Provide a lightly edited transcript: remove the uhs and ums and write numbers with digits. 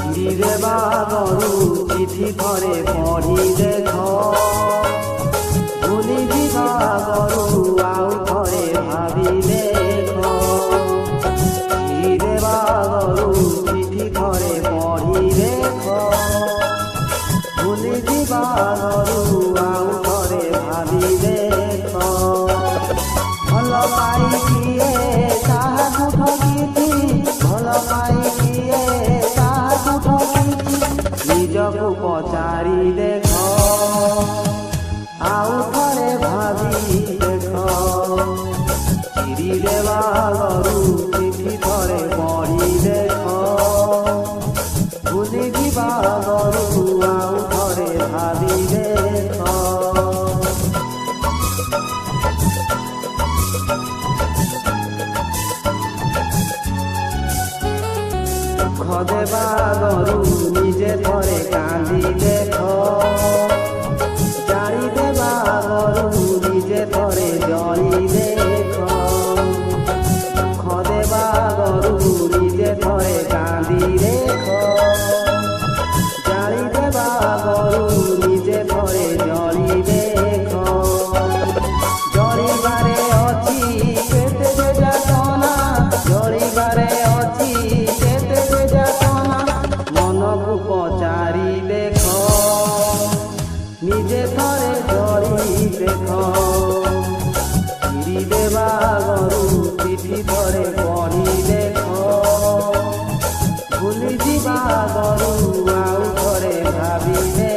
চিঠিরে বাগরু চিঠি থরে পড়ি দেখ ভুলি যা গরু আউ থরে ভাবি দেখ চিঠিরে বাগরু চিঠি থরে পড়ি দেখ ভুলি যা গরু আউ থরে ভাবি দেখ ভাল পাই কিয়ে তাহাকু ঠকিছি ভাল পাই কিয়ে তাহাকু ঠকিছি নিজকু পচারি দেখ আউ থরে ভাবি দেখ চিঠিরে বাগরু চিঠি থরে পড়ি দেখ ভুলি যা গরু আউ থরে ভাবি দেখ দেবা গরু নিজে থরে কান্দি দেখ জাড়ি দেবা গরু নিজে থরে জড়ি দেখ দেবা গরু নিজে থরে কান্দি দেখ জাড়ি দেবা গরু নিজে থরে জড়ি দেখ জড়িবারে অছি কেতে যে যাতনা জড়িবারে অছি পচারি দেখ নিজে থরে জড়ি দেখ চিঠি দেবা গরু চিঠি থরে পড়ি দেখ ভুলি যা গরু আউ থরে ভাবি দেখ।